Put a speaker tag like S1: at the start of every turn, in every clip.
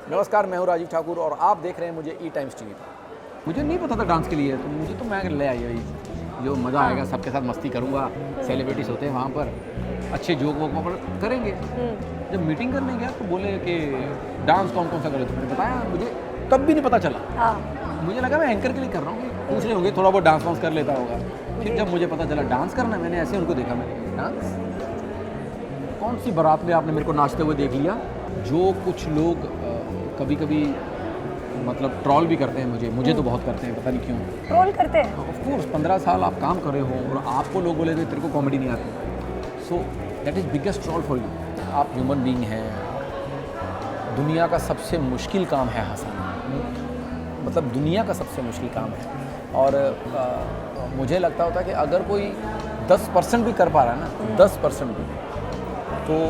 S1: नमस्कार, मैं हूं राजीव ठाकुर और आप देख रहे हैं मुझे ई टाइम्स टीवी पर। मुझे नहीं पता था डांस के लिए, तो मुझे तो मैं ले आई भाई, जो मज़ा आएगा सबके साथ मस्ती करूंगा। सेलिब्रिटीज़ होते हैं वहाँ पर, अच्छे जोक वोक वहाँ पर करेंगे। जब मीटिंग करने गया तो बोले कि डांस कौन कौन सा करे, तो मैंने बताया मुझे तब भी नहीं पता चला। मुझे लगा मैं एंकर के लिए कर रहा हूँ, पूछ रहे होंगे थोड़ा बहुत डांस वांस कर लेता होगा। फिर जब मुझे पता चला डांस करना, मैंने ऐसे उनको देखा, मैंने डांस कौन सी बारात में आपने मेरे को नाचते हुए देख लिया। जो कुछ लोग कभी कभी मतलब ट्रॉल भी करते हैं मुझे तो बहुत करते हैं, पता नहीं क्यों
S2: ट्रोल करते हैं।
S1: ऑफ कोर्स 15 साल आप काम कर रहे हो और आपको लोग बोले तेरे को कॉमेडी नहीं आती, so that is biggest troll for you. आप ह्यूमन बीइंग हैं, दुनिया का सबसे मुश्किल काम है हंसाना, मतलब दुनिया का सबसे मुश्किल काम है। और मुझे लगता होता है कि अगर कोई 10% भी कर पा रहा है ना, 10% भी, तो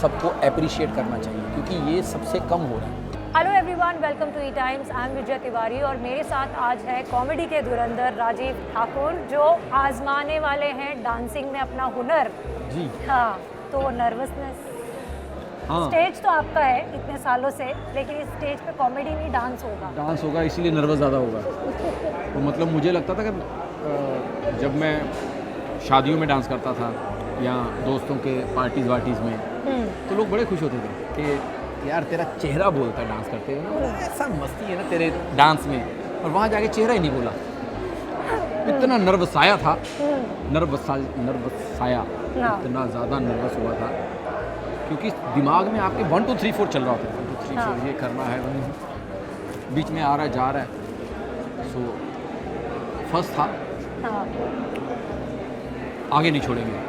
S1: सबको अप्रिशिएट करना चाहिए, क्योंकि ये सबसे कम हो रहा है।
S2: Hello everyone, welcome to E Times. I am Vijay Tiwari और मेरे साथ आज है कॉमेडी के धुरंधर राजीव ठाकुर, जो आजमाने वाले हैं डांसिंग में अपना हुनर।
S1: जी
S2: हाँ, तो नर्वसनेस,
S1: हाँ,
S2: स्टेज तो आपका है इतने सालों से, लेकिन इस स्टेज पे कॉमेडी नहीं डांस होगा।
S1: डांस होगा इसीलिए नर्वस ज़्यादा होगा। तो मतलब मुझे लगता था कि जब मैं शादियों में डांस करता था या दोस्तों के पार्टीज़ वार्टीज़ में, तो लोग बड़े खुश होते थे कि यार तेरा चेहरा बोलता है डांस करते हुए, ऐसा मस्ती है ना तेरे डांस में। और वहाँ जाके चेहरा ही नहीं बोला, इतना नर्वस आया था, नर्वस आया, इतना ज़्यादा नर्वस हुआ था, क्योंकि दिमाग में आपके 1 2 3 4 चल रहा होता है। 1 2 3 4 ये करना है, बीच में आ रहा है जा रहा है। सो फर्स्ट था, आगे नहीं छोड़ेंगे।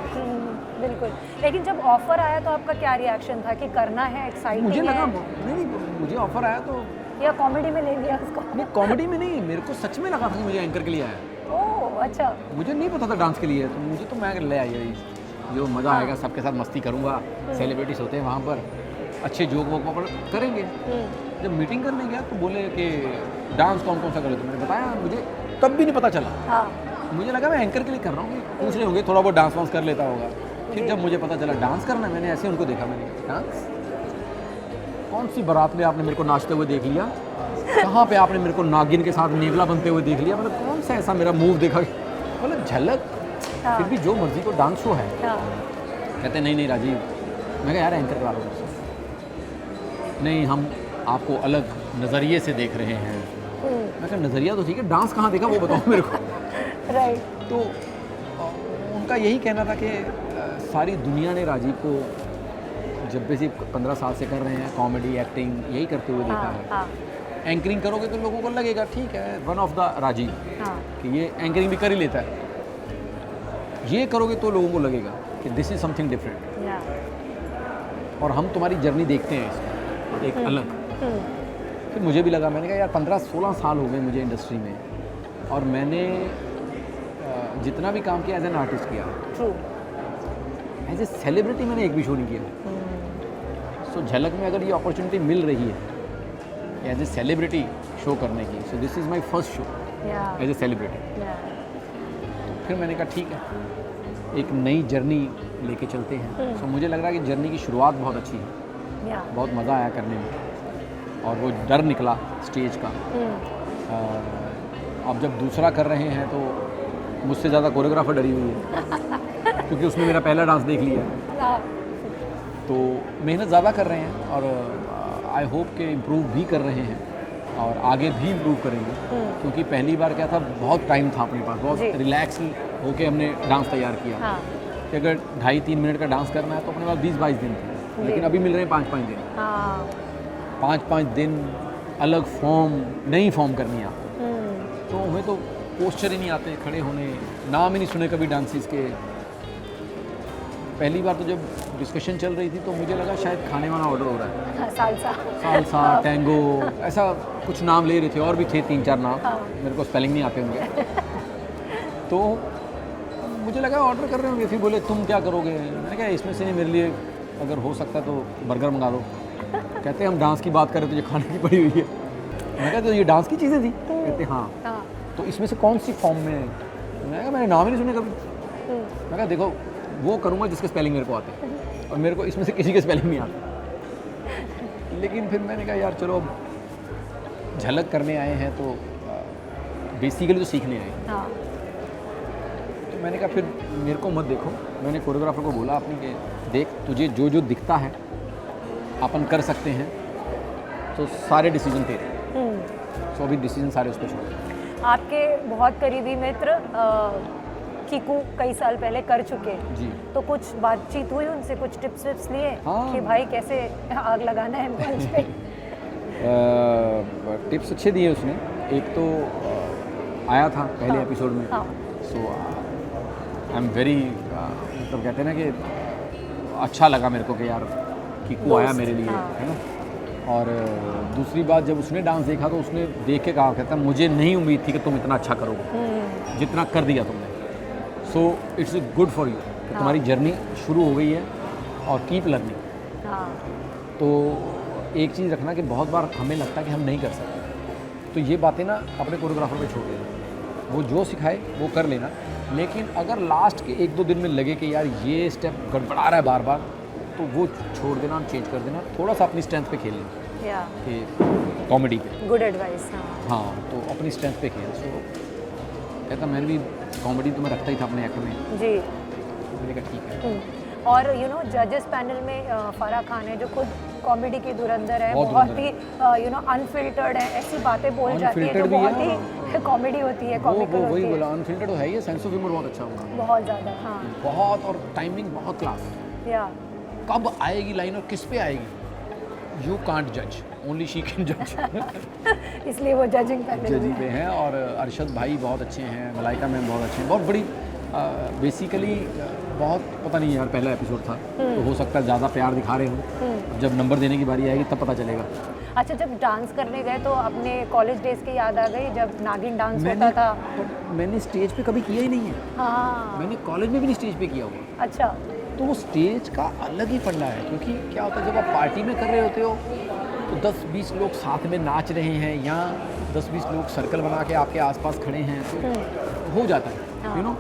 S2: बिल्कुल। लेकिन जब ऑफर आया तो आपका क्या रिएक्शन था कि करना है, एक्साइटिंग
S1: मुझे लगा
S2: है?
S1: नहीं, मुझे ऑफर आया तो
S2: या कॉमेडी में ले लिया उसको?
S1: नहीं, कॉमेडी में नहीं, मेरे को सच में लगा था कि मुझे एंकर के लिए आया।
S2: ओह अच्छा।
S1: मुझे नहीं पता था डांस के लिए, तो मुझे तो मैं ले आई भाई, जो मज़ा आएगा सबके साथ मस्ती करूंगा। सेलिब्रिटीज़ होते हैं वहाँ पर, अच्छे जोक वोक वहाँ पर करेंगे। जब मीटिंग करने गया तो बोले कि डांस कौन कौन सा करे, तो मैंने बताया मुझे तब भी नहीं पता चला। मुझे लगा मैं एंकर के लिए कर रहा हूँ, पूछ रहे होंगे थोड़ा बहुत डांस वांस कर लेता होगा। फिर जब मुझे पता चला डांस करना, मैंने ऐसे उनको देखा, मैंने डांस कौन सी बारात में आपने मेरे को नाचते हुए देख लिया, कहाँ पे आपने मेरे को नागिन के साथ नेवला बनते हुए देख लिया, मतलब कौन सा ऐसा मेरा मूव देखा, मतलब झलक। फिर भी जो मर्जी को डांस शो है। कहते नहीं राजीव, मैं कहा यार एंकर करा लो मुझसे। नहीं, हम आपको अलग नज़रिए से देख रहे हैं। मैं कहा नज़रिया तो ठीक है, डांस कहाँ देखा वो बताओ मेरे को।
S2: राइट।
S1: तो उनका यही कहना था कि सारी दुनिया ने राजीव को जब भी 15 साल से कर रहे हैं, कॉमेडी एक्टिंग यही करते हुए देखा है। एंकरिंग करोगे तो लोगों को लगेगा ठीक है, वन ऑफ द राजीव, कि ये एंकरिंग भी कर ही लेता है। ये करोगे तो लोगों को लगेगा कि दिस इज़ समथिंग डिफरेंट, और हम तुम्हारी जर्नी देखते हैं इसमें एक अलग। फिर मुझे भी लगा, मैंने कहा यार 15-16 साल हो गए मुझे इंडस्ट्री में, और मैंने जितना भी काम किया एज एन आर्टिस्ट किया, एज ए सेलिब्रिटी मैंने एक भी शो नहीं किया। सो झलक में अगर ये अपॉर्चुनिटी मिल रही है एज ए सेलिब्रिटी शो करने की, so this is my first show as a celebrity. फिर मैंने कहा ठीक है, एक नई जर्नी लेके चलते हैं। सो मुझे लग रहा है कि जर्नी की शुरुआत बहुत अच्छी है, बहुत मज़ा आया करने में, और वो डर निकला स्टेज का। अब जब दूसरा कर रहे हैं तो मुझसे ज़्यादा कोरियोग्राफर डरी हुई है, क्योंकि उसने मेरा पहला डांस देख लिया। तो मेहनत ज़्यादा कर रहे हैं, और आई होप कि इम्प्रूव भी कर रहे हैं, और आगे भी इम्प्रूव करेंगे। क्योंकि पहली बार क्या था, बहुत टाइम था अपने पास, बहुत रिलैक्स होके हमने डांस तैयार किया। कि अगर 2.5-3 मिनट का डांस करना है तो अपने पास 20-22 दिन थे, लेकिन अभी मिल रहे हैं 5-5 दिन। 5-5 दिन अलग फॉर्म, नई फॉर्म करनी है आपको। तो हमें तो पोस्चर ही नहीं आते खड़े होने, नाम ही नहीं सुने कभी डांसिस के। पहली बार तो जब डिस्कशन चल रही थी तो मुझे लगा शायद खाने वाला ऑर्डर हो रहा है, सालसा टैंगो, ऐसा कुछ नाम ले रहे थे, और भी थे 3-4 नाम, मेरे को स्पेलिंग नहीं आते होंगे। तो मुझे लगा ऑर्डर कर रहे होंगे। फिर बोले तुम क्या करोगे, मैंने कहा इसमें से मेरे लिए अगर हो सकता तो बर्गर मंगा लो। कहते हम डांस की बात करें तो ये खाने की पड़ी हुई है। मैं कहता तो ये डांस की चीज़ें थी, कहते हाँ। तो इसमें से कौन सी फॉर्म में? मैं कहा मैंने नाम ही नहीं सुने कभी। मैं कहा देखो वो करूँगा जिसके स्पेलिंग मेरे को आते हैं, और मेरे को इसमें से किसी के स्पेलिंग नहीं आते। लेकिन फिर मैंने कहा यार चलो अब झलक करने आए हैं तो बेसिकली तो सीखने आए हैं।
S2: हाँ
S1: तो मैंने कहा फिर मेरे को मत देखो, मैंने कोरियोग्राफर को बोला अपनी कि देख तुझे जो जो दिखता है अपन कर सकते हैं, तो सारे डिसीजन तेरे। तो अभी डिसीजन सारे उस पर छोड़।
S2: आपके बहुत करीबी मित्र कीकू कई साल पहले कर चुके,
S1: जी।
S2: तो कुछ बातचीत हुई उनसे, कुछ टिप्स विप्स लिए
S1: हाँ।
S2: कि भाई कैसे आग लगाना है मंच पे?
S1: टिप्स अच्छे दिए उसने। एक तो आया था पहले
S2: हाँ।
S1: एपिसोड में,
S2: हाँ।
S1: सो आई एम वेरी मतलब कहते हैं ना कि अच्छा लगा मेरे को कि यार कीकू आया
S2: दोस्त,
S1: मेरे लिए,
S2: हाँ।
S1: है ना। और दूसरी बात, जब उसने डांस देखा तो उसने देख के कहा, कहता मुझे नहीं उम्मीद थी कि तुम इतना अच्छा करोगे जितना कर दिया तुमने। So it's good for you कि तुम्हारी जर्नी शुरू हो गई है और कीप लर्निंग।
S2: हाँ
S1: तो एक चीज़ रखना कि बहुत बार हमें लगता है कि हम नहीं कर सकते, तो ये बातें ना अपने कोरियोग्राफर पे छोड़ देना, वो जो सिखाए वो कर लेना। लेकिन अगर लास्ट के 1-2 दिन में लगे कि यार ये स्टेप गड़बड़ा रहा है बार बार, तो वो छोड़ देना और चेंज कर देना, थोड़ा सा अपनी स्ट्रेंथ पे खेलना
S2: या
S1: कि कॉमेडी पे।
S2: Good advice. हाँ
S1: हाँ, तो अपनी स्ट्रेंथ पे खेल। सो कहता मैंने भी कॉमेडी तो मैं रखता ही था अपने एक्ट में,
S2: जी।
S1: मैंने कहा ठीक है।
S2: और यू नो जजेस पैनल में फराह खान है जो खुद कॉमेडी के धुरंधर है,
S1: बहुत
S2: बहुत ही यू नो अनफिल्टर्ड है, ऐसी बातें बोल जाती है
S1: Unfiltered
S2: जो
S1: भी
S2: बहुत
S1: है।
S2: ही कॉमेडी होती है,
S1: वो
S2: कॉमिकल
S1: वही
S2: होती है
S1: बोला, अनफिल्टर्ड तो है ही, सेंस ऑफ ह्यूमर बहुत अच्छा होगा,
S2: बहुत ज़्यादा। हाँ
S1: बहुत, और टाइमिंग बहुत क्लास।
S2: या
S1: कब आएगी लाइन और किस पे आएगी, यू कांट जज, ओनली शी कैन जज।
S2: इसलिए वो जजिंग पैनल
S1: जजी पे हैं। और अरशद भाई बहुत अच्छे हैं, मलाइका मैम बहुत अच्छे हैं, बहुत बड़ी बेसिकली बहुत, पता नहीं यार पहला एपिसोड था तो हो सकता है ज़्यादा प्यार दिखा रहे हो, जब नंबर देने की बारी आएगी तब पता चलेगा।
S2: अच्छा, जब डांस करने गए तो अपने कॉलेज डेज की याद आ गई जब नागिन डांस होता था?
S1: मैंने स्टेज पे कभी किया ही नहीं है,
S2: हाँ
S1: मैंने कॉलेज में भी नहीं स्टेज पे किया हुआ।
S2: अच्छा।
S1: तो वो स्टेज का अलग ही फंडा है, क्योंकि क्या होता है जब आप पार्टी में कर रहे होते हो तो 10-20 लोग साथ में नाच रहे हैं, या 10-20 लोग सर्कल बना के आपके आसपास खड़े हैं, तो हो जाता है यू नो।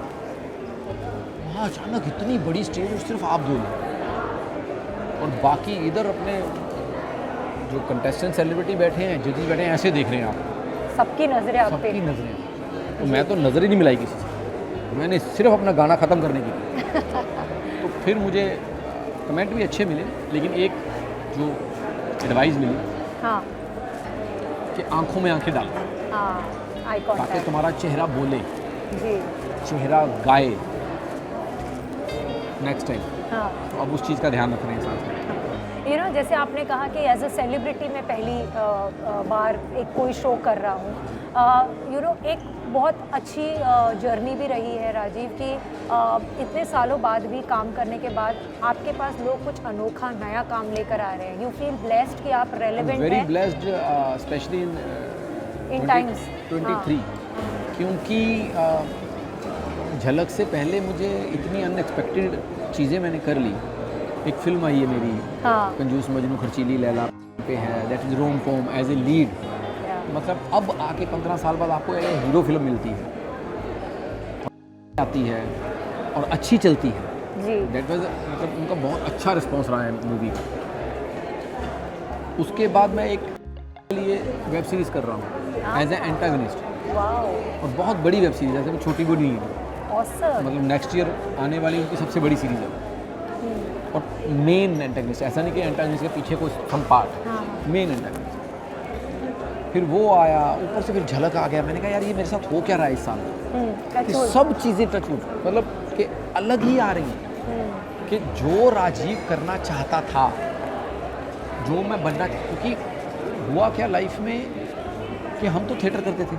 S1: वहाँ अचानक इतनी बड़ी स्टेज और सिर्फ आप दो लोग, और बाकी इधर अपने जो कंटेस्टेंट सेलिब्रिटी बैठे हैं, जजेस बैठे हैं, ऐसे देख रहे हैं आप,
S2: सबकी नजरें आप पे।
S1: सबकी नजरें। तो मैं तो नज़र ही नहीं मिलाई किसी से, मैंने सिर्फ अपना गाना ख़त्म करने की थी। तो फिर मुझे कमेंट भी अच्छे मिले, लेकिन एक जो एडवाइस मिली
S2: हाँ
S1: कि आंखों में आंखें डालो,
S2: हाँ आई
S1: ताकि
S2: कॉन्टैक्ट।
S1: तुम्हारा चेहरा बोले,
S2: जी
S1: चेहरा गाए नेक्स्ट टाइम।
S2: हाँ।
S1: तो अब उस चीज़ का ध्यान रख रहे हैं साथ में।
S2: यू नो जैसे आपने कहा कि एज अ सेलिब्रिटी मैं पहली बार एक कोई शो कर रहा हूँ, यू नो एक बहुत अच्छी जर्नी भी रही है राजीव की, इतने सालों बाद भी काम करने के बाद आपके पास लोग कुछ अनोखा नया काम लेकर आ रहे हैं। यू फील ब्लेस्ड कि आप रेलेवेंट
S1: वेरी
S2: हैं
S1: ब्लेस्ड, स्पेशली
S2: इन टाइम्स।
S1: 23, क्योंकि झलक से पहले मुझे इतनी अनएक्सपेक्टेड चीज़ें मैंने कर ली। एक फिल्म आई है मेरी,
S2: हाँ
S1: कंजूस मजनू खर्चीली लैला पे है, that is rom com as a lead. मतलब अब आके 15 साल बाद आपको एक हीरो फिल्म मिलती है, आती है और अच्छी चलती है।
S2: जी।
S1: दैट वाज मतलब उनका बहुत अच्छा रिस्पॉन्स रहा है मूवी का। उसके बाद मैं एक लिए वेब सीरीज़ कर रहा हूँ एज ए एंटागनिस्ट,
S2: वाओ
S1: और बहुत बड़ी वेब सीरीज़ है, जैसे छोटी बड़ी नहीं है,
S2: ऑसम।
S1: मतलब नेक्स्ट ईयर आने वाली उनकी सबसे बड़ी सीरीज़ है। और मेन एंटागनिस्ट, ऐसा नहीं कि एंटागनिस्ट के पीछे कोई सम पार्ट,
S2: हाँ
S1: मेन एंटागनिस्ट। फिर वो आया, ऊपर से फिर झलक आ गया। मैंने कहा यार ये मेरे साथ हो क्या रहा है इस साल, कि सब चीज़ें टचवुड मतलब कि अलग ही आ रही हैं, कि जो राजीव करना चाहता था, जो मैं बनना, क्योंकि हुआ क्या लाइफ में कि हम तो थिएटर करते थे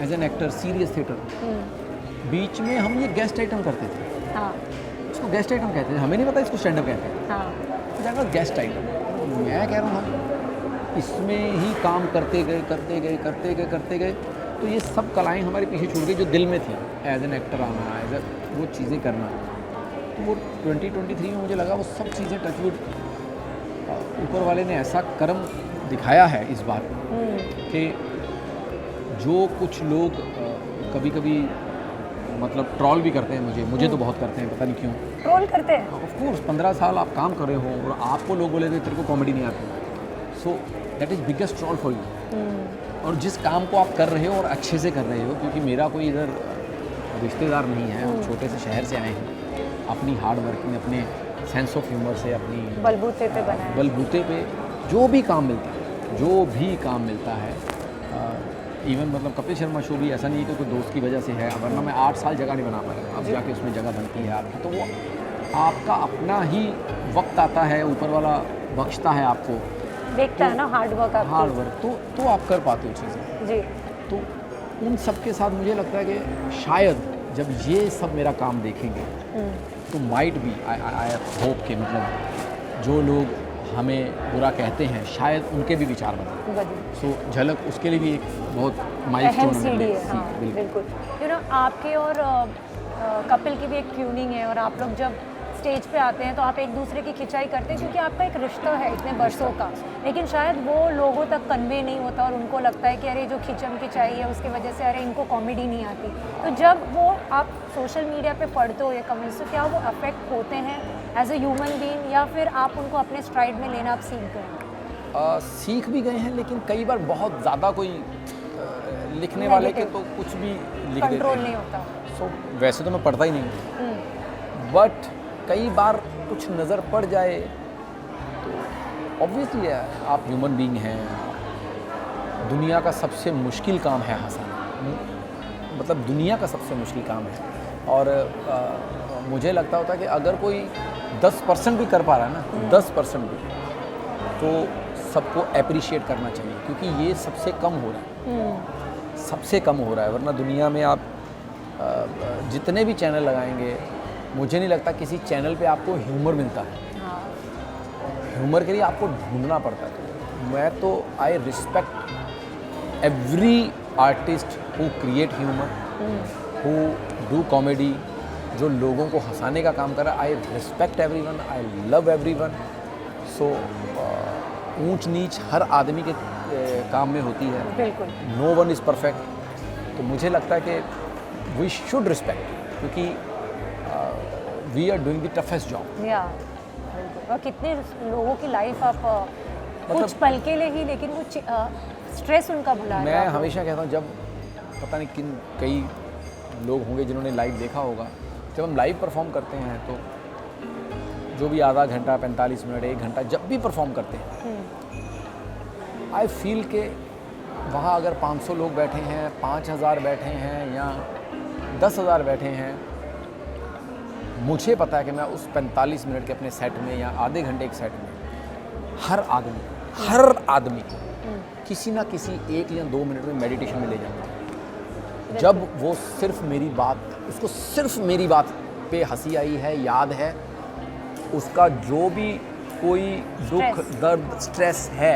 S1: as an actor, serious theatre, बीच में हम ये गेस्ट आइटम करते थे।
S2: हाँ
S1: इसको गेस्ट आइटम कहते हैं, हमें नहीं पता इसको स्टैंड अप कहते हैं।
S2: हाँ
S1: दैट वाज गेस्ट आइटम। मैं कह रहा हूँ हम इसमें ही काम करते गए, तो ये सब कलाएं हमारे पीछे छूट गई जो दिल में थी, एज एन एक्टर आना, एज वो चीज़ें करना। तो वो 2023 में मुझे लगा वो सब चीज़ें टचवुड ऊपर वाले ने ऐसा कर्म दिखाया है इस बार कि जो कुछ लोग कभी कभी मतलब ट्रॉल भी करते हैं मुझे तो बहुत करते हैं, पता नहीं क्यों
S2: ट्रोल करते हैं।
S1: ऑफ कोर्स 15 साल आप काम कर रहे हो और आपको लोग बोले थे तेरे को कॉमेडी नहीं आती, so that is biggest troll for you. और जिस काम को आप कर रहे हो और अच्छे से कर रहे हो, क्योंकि मेरा कोई इधर रिश्तेदार नहीं है, हम छोटे से शहर से आए हैं, अपनी हार्ड वर्किंग, अपने सेंस ऑफ ह्यूमर से, अपनी
S2: बलबूते पे बना है।
S1: बलबूते पे जो भी काम मिलता है, जो भी काम मिलता है, इवन मतलब कपिल शर्मा शो भी ऐसा नहीं है कि कोई दोस्त की वजह से है, वरना मैं 8 साल जगह नहीं बना पाया। अब जाके उसमें जगह बनती है आपकी, तो वो आपका अपना ही वक्त आता है, ऊपर वाला बख्शता है आपको,
S2: देखता है ना हार्ड वर्क आपकी।
S1: हार्ड वर्क, तो आप कर पाते हो चीज़ें।
S2: जी।
S1: तो उन सब के साथ मुझे लगता है कि शायद जब ये सब मेरा काम देखेंगे तो माइट भी आई होप कि मतलब जो लोग हमें बुरा कहते हैं शायद उनके भी विचार बदलें। सो झलक उसके लिए भी एक बहुत माइलस्टोन
S2: अहम सीढ़ी है। हाँ, बिल्कुल। यू नो आपके और कपिल की भी एक ट्यूनिंग है, और आप लोग जब स्टेज पे आते हैं तो आप एक दूसरे की खिंचाई करते हैं क्योंकि आपका एक रिश्ता है इतने वर्षों का, लेकिन शायद वो लोगों तक कन्वे नहीं होता और उनको लगता है कि अरे जो खिंचम खिंचाई है उसकी वजह से अरे इनको कॉमेडी नहीं आती। तो जब वो आप सोशल मीडिया पे पढ़ते हो ये कमेंट्स, तो क्या वो अफेक्ट होते हैं एज ए ह्यूमन बीइंग, या फिर आप उनको अपने स्ट्राइड में लेना आप सीख गए?
S1: सीख भी गए हैं, लेकिन कई बार बहुत ज़्यादा कोई लिखने वाले के तो कुछ भी लिख देते
S2: कंट्रोल
S1: हैं।
S2: नहीं होता।
S1: सो वैसे तो मैं पढ़ता ही नहीं, बट कई बार कुछ नज़र पड़ जाए तो ऑब्वियसली आप ह्यूमन बीइंग हैं। दुनिया का सबसे मुश्किल काम है हंसाना, मतलब दुनिया का सबसे मुश्किल काम है। और मुझे लगता होता है कि अगर कोई 10% भी कर पा रहा है ना, 10% भी, तो सबको अप्रिशिएट करना चाहिए, क्योंकि ये सबसे कम हो रहा है, सबसे कम हो रहा है। वरना दुनिया में आप जितने भी चैनल लगाएंगे, मुझे नहीं लगता किसी चैनल पे आपको ह्यूमर मिलता है।
S2: हाँ।
S1: ह्यूमर के लिए आपको ढूंढना पड़ता है। मैं तो I respect every artist who create humour, who do comedy, जो लोगों को हंसाने का काम कर रहा है। I respect everyone, I love everyone. So ऊंच नीच हर आदमी के काम में होती है,
S2: बिल्कुल।
S1: No one is perfect. तो मुझे लगता है कि वी शुड रिस्पेक्ट, क्योंकि we are doing the toughest job.
S2: या बिल्कुल। और कितने लोगों की लाइफ आप कुछ पल के लिए ही, लेकिन वो स्ट्रेस उनका भुला।
S1: मैं हमेशा कहता हूँ, जब पता नहीं किन कई लोग होंगे जिन्होंने लाइव देखा होगा, जब हम लाइव परफॉर्म करते हैं तो जो भी आधा घंटा, 45 मिनट, 1 घंटा जब भी परफॉर्म करते हैं, आई फील के वहाँ अगर 500 लोग बैठे हैं, 5000 बैठे हैं या 10,000 बैठे हैं, मुझे पता है कि मैं उस 45 मिनट के अपने सेट में या आधे घंटे के सेट में हर आदमी किसी ना किसी 1 या 2 मिनट में मेडिटेशन में ले जाऊंगा। जब वो सिर्फ मेरी बात, उसको सिर्फ मेरी बात पे हंसी आई है, याद है, उसका जो भी कोई दुख, दर्द, स्ट्रेस है,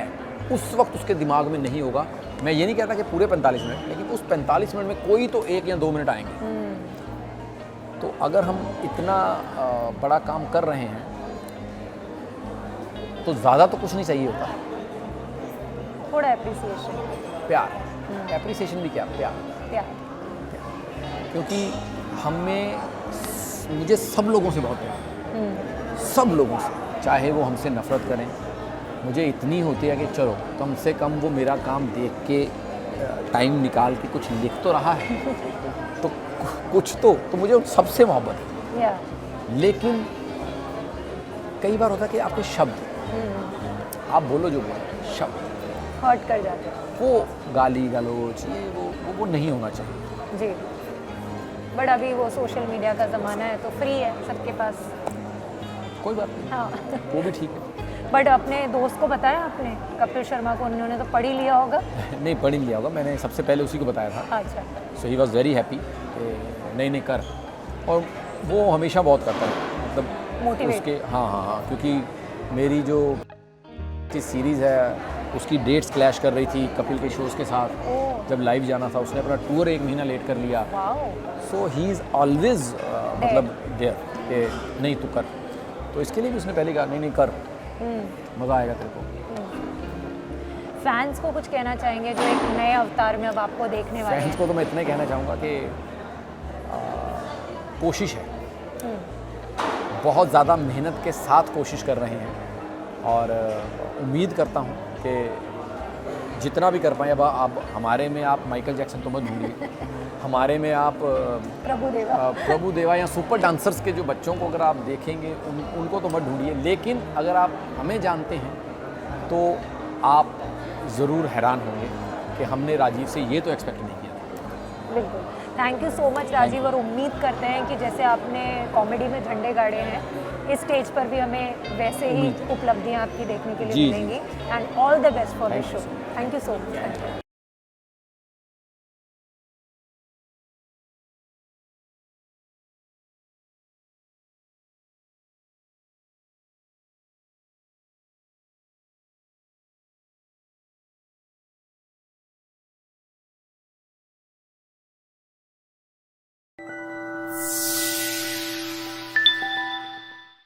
S1: उस वक्त उसके दिमाग में नहीं होगा। मैं ये नहीं कहता कि पूरे 45 मिनट, लेकिन उस 45 मिनट में कोई तो 1 या 2 मिनट आएंगे। तो अगर हम इतना बड़ा काम कर रहे हैं तो ज़्यादा तो कुछ नहीं चाहिए होता,
S2: थोड़ा एप्रिसिएशन,
S1: प्यार। एप्रिसिएशन भी क्या, प्यार। क्योंकि मुझे सब लोगों से बहुत प्यार, सब लोगों से, चाहे वो हमसे नफ़रत करें, मुझे इतनी होती है कि चलो कम से कम वो मेरा काम देख के टाइम निकाल के कुछ लिख तो रहा है, तो कुछ तो मुझे उन सबसे मोहब्बत है। लेकिन कई बार होता है कि आपके शब्द, आप बोलो जो बोलो, शब्द
S2: हर्ट कर जाते हैं,
S1: वो गाली गलौज, ये वो नहीं होना चाहिए
S2: जी। बट अभी वो सोशल मीडिया का ज़माना है तो फ्री है सबके पास,
S1: कोई बात नहीं।
S2: हाँ।
S1: वो भी ठीक है।
S2: बट अपने दोस्त को बताया आपने, कपिल शर्मा को? उन्होंने तो पढ़ ही लिया होगा।
S1: नहीं, पढ़ ही लिया होगा, मैंने सबसे पहले उसी को बताया था।
S2: अच्छा।
S1: सो ही वॉज़ वेरी हैप्पी, नहीं कर, और वो हमेशा बहुत करता है, मतलब
S2: मोटिवेट।
S1: उसके हाँ, क्योंकि मेरी जो सीरीज़ है उसकी डेट्स क्लैश कर रही थी कपिल के शोज़ के साथ। जब लाइव जाना था, उसने अपना टूर 1 महीना लेट कर लिया। सो ही इज़ ऑलवेज मतलब देयर कि नहीं तू कर। तो इसके लिए भी उसने पहले कहा नहीं कर, मज़ा आएगा तेरे को।
S2: फैंस को कुछ कहना चाहेंगे जो एक नए अवतार में अब आपको देखने वाले हैं?
S1: फैंस को तो मैं इतना ही कहना चाहूँगा कि कोशिश है, बहुत ज़्यादा मेहनत के साथ कोशिश कर रहे हैं, और उम्मीद करता हूँ कि जितना भी कर पाएँ। अब आप हमारे में आप माइकल जैक्सन तो मत ढूंढिए, हमारे में आप प्रभु देवा या सुपर डांसर्स के जो बच्चों को अगर आप देखेंगे उनको तो मत ढूंढिए, लेकिन अगर आप हमें जानते हैं तो आप ज़रूर हैरान होंगे कि हमने राजीव से ये तो एक्सपेक्ट नहीं किया था।
S2: बिल्कुल, thank you so much Rajeev, और उम्मीद करते हैं कि जैसे आपने कॉमेडी में झंडे गाड़े हैं, इस स्टेज पर भी हमें वैसे ही उपलब्धियां आपकी देखने के लिए मिलेंगी। And all the best for the show. Thank you so much.